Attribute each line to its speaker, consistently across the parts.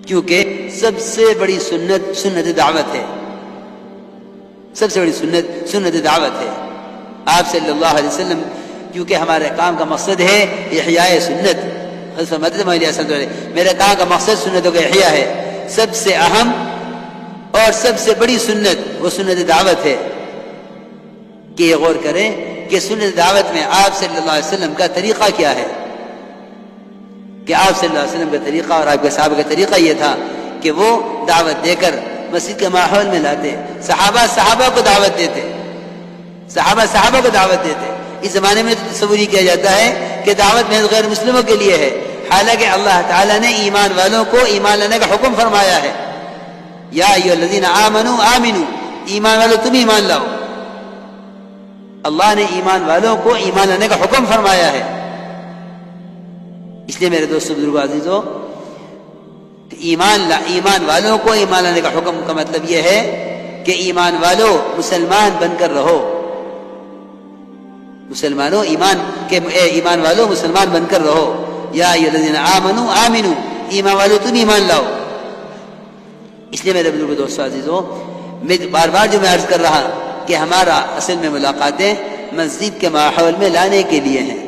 Speaker 1: کیونکہ سب سے بڑی سنت سنت دعوت ہے، سب سے بڑی سنت سنت دعوت ہے۔ آپ صلی اللہ علیہ وسلم کیونکہ ہمارے کام کا مقصد ہے احیاء سنت، میرے کام کا مقصد سنتوں کا احیاء ہے۔ سب سے اہم اور سب سے بڑی سنت وہ سنت دعوت ہے۔ کہ یہ غور کریں کہ سنت دعوت میں آپ صلی اللہ علیہ وسلم کا طریقہ کیا ہے، کہ آپ صلی اللہ علیہ وسلم کا طریقہ اور آپ کے صحابہ کا طریقہ یہ تھا کہ وہ دعوت دے کر مسجد کے ماحول میں لاتے، صحابہ کو دعوت دیتے، صحابہ کو دعوت دیتے۔ اس زمانے میں تو تصور ہی کیا جاتا ہے کہ دعوت محض غیر مسلموں کے لیے ہے، حالانکہ اللہ تعالیٰ نے ایمان والوں کو ایمان لانے کا حکم فرمایا ہے۔ یا ایھا الذین آمنوا آمنوا، ایمان والوں تم ایمان لاؤ۔ اللہ نے ایمان والوں کو ایمان لانے کا حکم فرمایا ہے۔ اس لیے میرے دوستو بزرگو عزیزو، ایمان والوں کو ایمان لانے کا حکم کا مطلب یہ ہے کہ ایمان والوں مسلمان بن کر رہو، ایمان والوں مسلمان بن کر رہو۔ یا ایھا الذین آمنوا آمنوا، ایمان والوں تم ایمان لاؤ۔ اس لیے میرے بزرگو دوستو عزیزو، میں بار بار جو میں عرض کر رہا کہ ہمارا اصل میں ملاقاتیں مسجد کے ماحول میں لانے کے لیے ہیں۔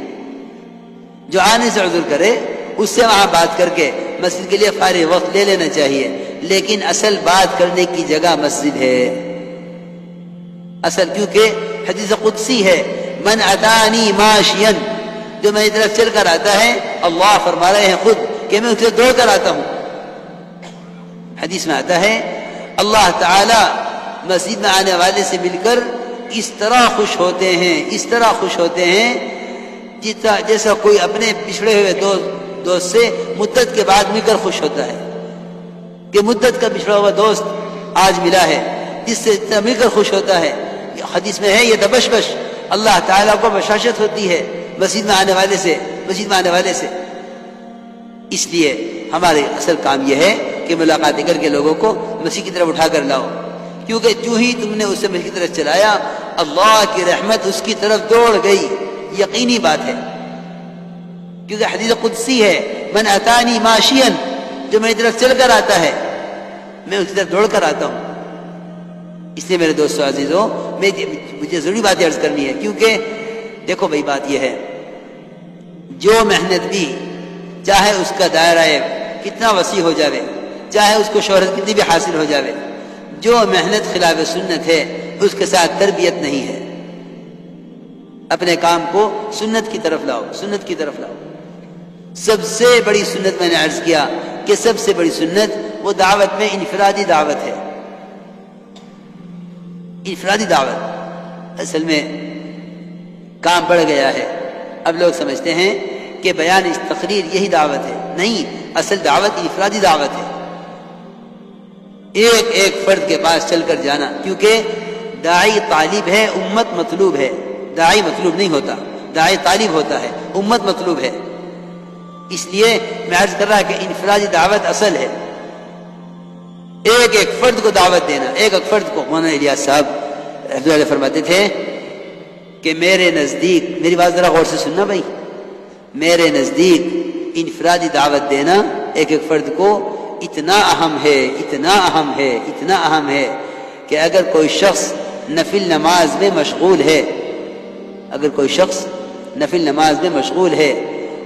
Speaker 1: جو آنے سے عذر کرے اس سے وہاں بات کر کے مسجد کے لیے فارغ وقت لے لینا چاہیے، لیکن اصل بات کرنے کی جگہ مسجد ہے۔ اصل کیونکہ حدیث قدسی ہے، من اتانی ماشیا، جو میری طرف چل کر آتا ہے، اللہ فرما رہے ہیں خود کہ میں اسے دوڑ کر آتا ہوں۔ حدیث میں آتا ہے اللہ تعالی مسجد میں آنے والے سے مل کر اس طرح خوش ہوتے ہیں جیسا کوئی اپنے بچھڑے ہوئے دوست سے مدت کے بعد مل کر خوش ہوتا ہے، کہ مدت کا بچھڑا ہوا دوست آج ملا ہے، جس سے مل کر خوش ہوتا ہے۔ حدیث میں ہے یہ تبشبش، اللہ تعالیٰ کو بشاشت ہوتی ہے مسجد میں آنے والے سے۔ اس لیے ہمارے اصل کام یہ ہے کہ ملاقاتیں کر کے لوگوں کو مسیح کی طرف اٹھا کر لاؤ، کیونکہ جو ہی تم نے اسے مسیح کی طرف چلایا، اللہ کی رحمت اس کی طرف دوڑ گئی، یقینی بات ہے۔ کیونکہ حدیث قدسی ہے، من اتانی ماشیا، جو میری طرف چل کر آتا ہے میں اس کی طرف دوڑ کر آتا ہوں۔ اس لیے میرے دوستو عزیزو، مجھے ضروری بات عرض کرنی ہے، کیونکہ دیکھو بھائی بات یہ ہے، جو محنت بھی چاہے اس کا دائرہ کتنا وسیع ہو جاوے، چاہے اس کو شہرت کتنی بھی حاصل ہو جاوے، جو محنت خلاف سنت ہے اس کے ساتھ تربیت نہیں ہے۔ اپنے کام کو سنت کی طرف لاؤ۔ سب سے بڑی سنت میں نے عرض کیا کہ سب سے بڑی سنت وہ دعوت میں انفرادی دعوت ہے۔ انفرادی دعوت اصل میں کام بڑھ گیا ہے، اب لوگ سمجھتے ہیں کہ بیان تقریر یہی دعوت ہے، نہیں، اصل دعوت انفرادی دعوت ہے۔ ایک فرد کے پاس چل کر جانا، کیونکہ داعی طالب ہے، امت مطلوب ہے۔ داعی مطلوب نہیں ہوتا، داعی طالب ہوتا ہے، امت مطلوب ہے۔ اس لیے میں عرض کر رہا کہ انفرادی دعوت اصل ہے، ایک فرد کو دعوت دینا، ایک فرد کو۔ مولانا الیاس صاحب رحمۃ اللہ فرماتے تھے کہ میرے نزدیک، میری بات ذرا غور سے سننا بھائی، میرے نزدیک انفرادی دعوت دینا ایک فرد کو اتنا اہم ہے کہ اگر کوئی شخص نفل نماز میں مشغول ہے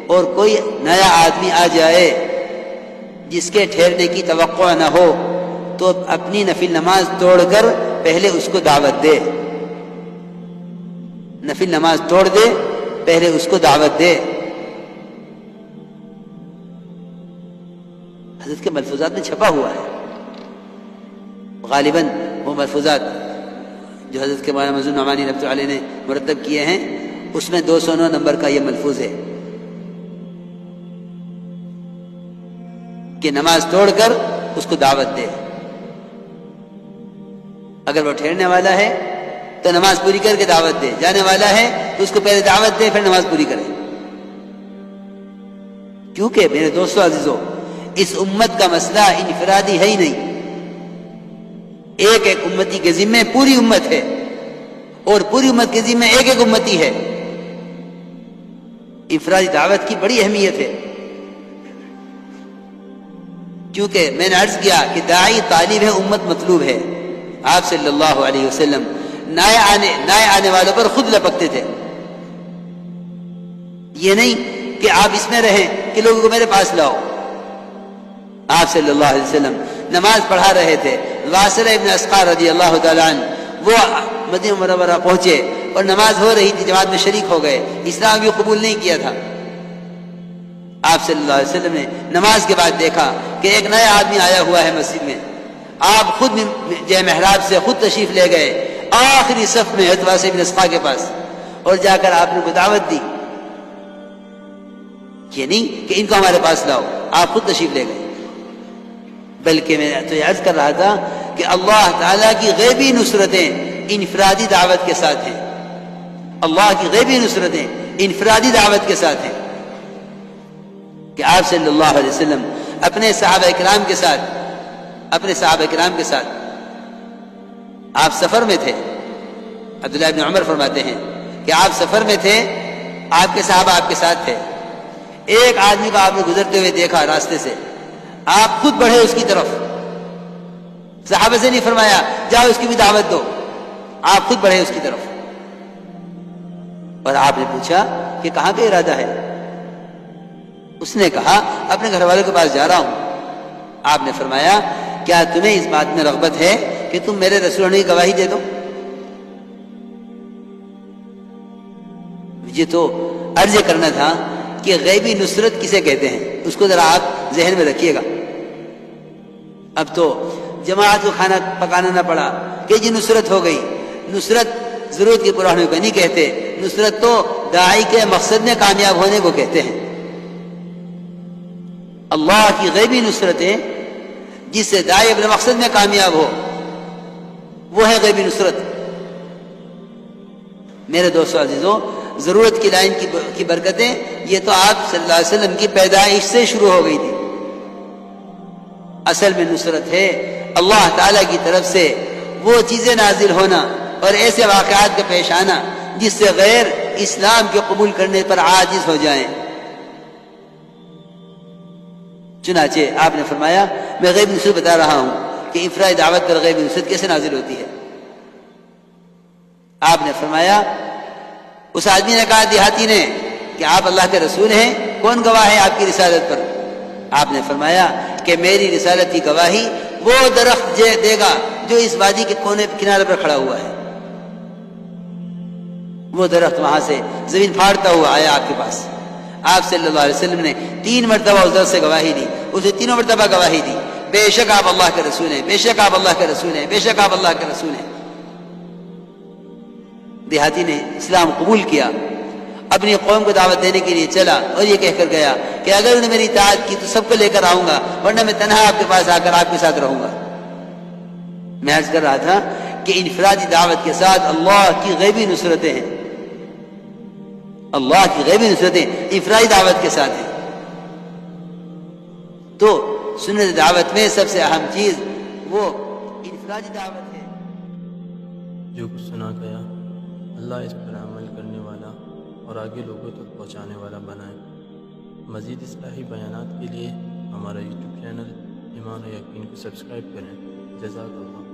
Speaker 1: اور کوئی نیا آدمی آ جائے جس کے ٹھہرنے کی توقع نہ ہو، تو اپنی نفل نماز توڑ کر پہلے اس کو دعوت دے، نفل نماز توڑ دے، پہلے اس کو دعوت دے۔ حضرت کے ملفوظات میں چھپا ہوا ہے، غالباً وہ ملفوظات جو حضرت کے مولانا مظہور نعمانی رحمۃ اللہ علیہ نے مرتب کیے ہیں، اس میں 209 نمبر کا یہ ملفوظ ہے کہ نماز توڑ کر اس کو دعوت دے۔ اگر وہ ٹھہرنے والا ہے تو نماز پوری کر کے دعوت دے، جانے والا ہے تو اس کو پہلے دعوت دے پھر نماز پوری کرے۔ کیونکہ میرے دوستو عزیزو، اس امت کا مسئلہ انفرادی ہے ہی نہیں، ایک امتی کے ذمہ پوری امت ہے، اور پوری امت کے ذمہ ایک امتی ہے۔ انفرادی دعوت کی بڑی اہمیت ہے۔ کیونکہ میں نے عرض کیا کہ داعی طالب ہے، امت مطلوب ہے. آپ صلی اللہ علیہ وسلم نئے آنے والوں پر خود لپکتے تھے. یہ نہیں کہ آپ اس میں رہیں کہ لوگوں کو میرے پاس لاؤ. آپ صلی اللہ علیہ وسلم نماز پڑھا رہے تھے. واصلہ ابن اسقع رضی اللہ تعالیٰ عنہ وہ مدینہ منورہ پہنچے اور نماز ہو رہی تھی، جماعت میں شریک ہو گئے. اسلام بھی قبول نہیں کیا تھا. آپ صلی اللہ علیہ وسلم نے نماز کے بعد دیکھا کہ ایک نیا آدمی آیا ہوا ہے مسجد میں. آپ خود جو محراب سے خود تشریف لے گئے آخری صف میں حضرت واصلہ ابن اسقع کے پاس، اور جا کر آپ نے کو دعوت دی. یہ نہیں کہ ان کو ہمارے پاس لاؤ، آپ خود تشریف لے گئے. بلکہ میں تو یہ عرض کر رہا تھا کہ اللہ تعالیٰ کی غیبی نصرتیں انفرادی دعوت کے ساتھ ہیں. اللہ کی غیبی نصرتیں انفرادی دعوت کے ساتھ ہیں. کہ آپ صلی اللہ علیہ وسلم اپنے صحابہ کرام کے ساتھ آپ سفر میں تھے. عبداللہ ابن عمر فرماتے ہیں کہ آپ سفر میں تھے، آپ کے صحابہ آپ کے ساتھ تھے. ایک آدمی کو آپ نے گزرتے ہوئے دیکھا راستے سے، آپ خود بڑھے اس کی طرف. صحابہ سے نہیں فرمایا جاؤ اس کی بھی دعوت دو، آپ خود بڑھے اس کی طرف. اور آپ نے پوچھا کہ کہاں کا ارادہ ہے؟ اس نے کہا اپنے گھر والوں کے پاس جا رہا ہوں. آپ نے فرمایا کیا تمہیں اس بات میں رغبت ہے کہ تم میرے رسول ہونے کی گواہی دے دو؟ مجھے تو عرض کرنا تھا کہ غیبی نصرت کسے کہتے ہیں، اس کو ذرا آپ ذہن میں رکھیے گا. اب تو جماعت کو کھانا پکانا نہ پڑا کہ جی نصرت ہو گئی. نصرت ضرورت کے پورا ہونے کو نہیں کہتے، نصرت تو داعی کے مقصد میں کامیاب ہونے کو کہتے ہیں. اللہ کی غیبی نصرتیں جس سے داعی اپنے مقصد میں کامیاب ہو، وہ ہے غیبی نصرت. میرے دوستو عزیزوں، ضرورت کی لائن کی برکتیں یہ تو آپ صلی اللہ علیہ وسلم کی پیدائش سے شروع ہو گئی تھی. اصل میں نصرت ہے اللہ تعالیٰ کی طرف سے وہ چیزیں نازل ہونا اور ایسے واقعات کا پیش آنا جس سے غیر اسلام کے قبول کرنے پر عاجز ہو جائیں. چنانچہ آپ نے فرمایا میں غیبی نصرت بتا رہا ہوں کہ انفرادی دعوت پر غیبی نصرت کیسے نازل ہوتی ہے. آپ نے فرمایا، اس آدمی نے کہا دیہاتی نے کہ آپ اللہ کے رسول ہیں، کون گواہ ہے آپ کی رسالت پر؟ آپ نے فرمایا کہ میری رسالت کی گواہی وہ درخت دے گا جو اس وادی کے کنارے پر کھڑا ہوا ہے. وہ درخت وہاں سے زمین پھاڑتا ہوا آیا آپ کے پاس. آپ صلی اللہ علیہ وسلم نے 3 مرتبہ اس درخت سے گواہی دی. اسے تینوں مرتبہ گواہی دی بے شک آپ اللہ کے رسول ہیں، بے شک آپ اللہ کے رسول ہیں، بے شک آپ اللہ کے رسول ہیں. دیہاتی نے اسلام قبول کیا، اپنی قوم کو دعوت دینے کے لیے چلا اور یہ کہہ کر گیا کہ اگر انہوں نے میری اطاعت کی تو سب کو لے کر آؤں گا، ورنہ میں تنہا آپ کے پاس آ کر آپ کے ساتھ رہوں گا. میں عرض کر رہا تھا کہ انفرادی دعوت کے ساتھ اللہ کی غیبی نصرتیں ہیں. اللہ کی غیبی نصرتیں انفرادی دعوت کے ساتھ ہیں. تو سنت دعوت میں سب سے اہم چیز وہ انفرادی دعوت ہے.
Speaker 2: جو کچھ سنا گیا اللہ اس پر عمل کرنے والا اور آگے لوگوں تک پہنچانے والا بنائے. مزید اصلاحی بیانات کے لیے ہمارا یوٹیوب چینل ایمان و یقین کو سبسکرائب کریں. جزاک اللہ.